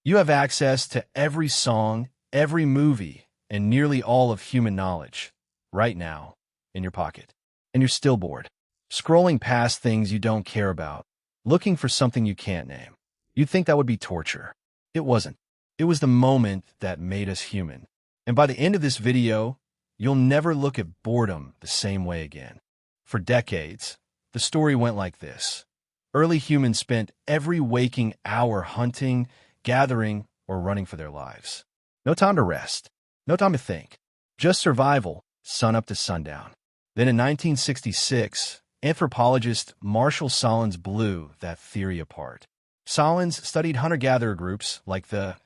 You have access to every song, every movie, and nearly all of human knowledge, right now, in your pocket. And you're still bored, scrolling past things you don't care about, looking for something you can't name. You'd think that would be torture. It wasn't. It was the moment that made us human. And by the end of this video, you'll never look at boredom the same way again. For decades, the story went like this. Early humans spent every waking hour hunting, gathering, or running for their lives. No time to rest. No time to think. Just survival, sun up to sundown. Then in 1966, anthropologist Marshall Sahlins blew that theory apart. Sahlins studied hunter-gatherer groups like the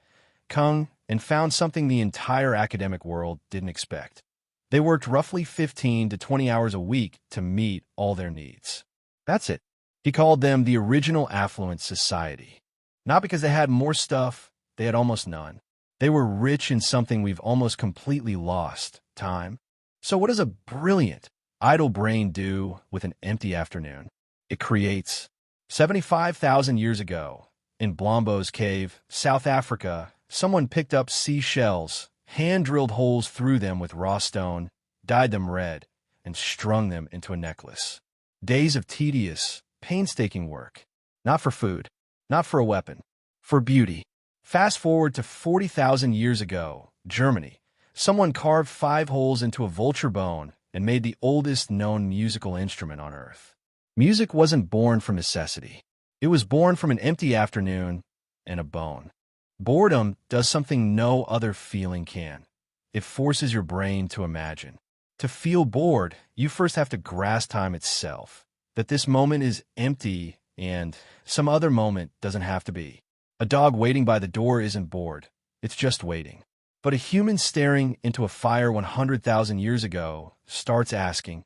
Kung and found something the entire academic world didn't expect. They worked roughly 15 to 20 hours a week to meet all their needs. That's it. He called them the original Affluent society. Not because they had more stuff, they had almost none. They were rich in something we've almost completely lost, time. So what does a brilliant, idle brain do with an empty afternoon? It creates. 75,000 years ago, in Blombos cave, South Africa, someone picked up seashells, hand-drilled holes through them with raw stone, dyed them red, and strung them into a necklace. Days of tedious, painstaking work. Not for food, not for a weapon, for beauty. Fast forward to 40,000 years ago, Germany. Someone carved 5 holes into a vulture bone and made the oldest known musical instrument on Earth. Music wasn't born from necessity. It was born from an empty afternoon and a bone. Boredom does something no other feeling can. It forces your brain to imagine. To feel bored, you first have to grasp time itself. That this moment is empty and some other moment doesn't have to be. A dog waiting by the door isn't bored. It's just waiting. But a human staring into a fire 100,000 years ago starts asking,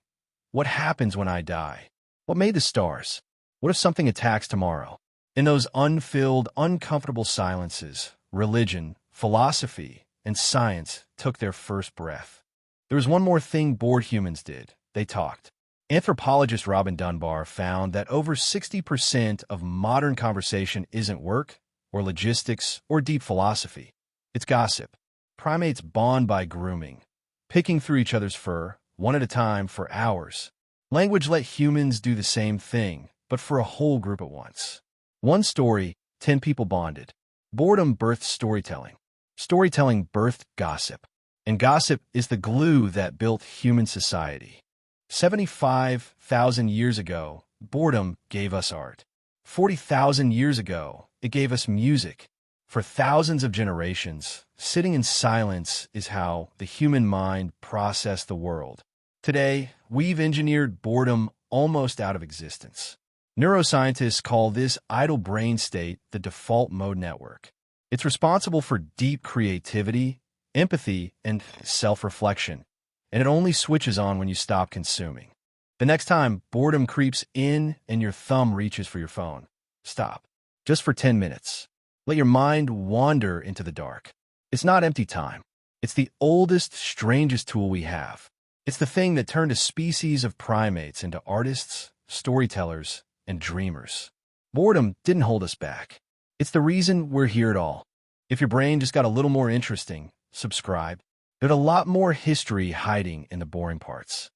what happens when I die? What made the stars? What if something attacks tomorrow? In those unfilled, uncomfortable silences, religion, philosophy, and science took their first breath. There was one more thing bored humans did. They talked. Anthropologist Robin Dunbar found that over 60% of modern conversation isn't work, or logistics, or deep philosophy. It's gossip. Primates bond by grooming, picking through each other's fur, one at a time, for hours. Language let humans do the same thing, but for a whole group at once. One story, 10 people bonded. Boredom birthed storytelling. Storytelling birthed gossip. And gossip is the glue that built human society. 75,000 years ago, boredom gave us art. 40,000 years ago, it gave us music. For thousands of generations, sitting in silence is how the human mind processed the world. Today, we've engineered boredom almost out of existence. Neuroscientists call this idle brain state the default mode network. It's responsible for deep creativity, empathy, and self-reflection, and it only switches on when you stop consuming. The next time boredom creeps in and your thumb reaches for your phone, stop. Just for 10 minutes. Let your mind wander into the dark. It's not empty time. It's the oldest, strangest tool we have. It's the thing that turned a species of primates into artists, storytellers, and dreamers. Boredom didn't hold us back. It's the reason we're here at all. If your brain just got a little more interesting, subscribe. There's a lot more history hiding in the boring parts.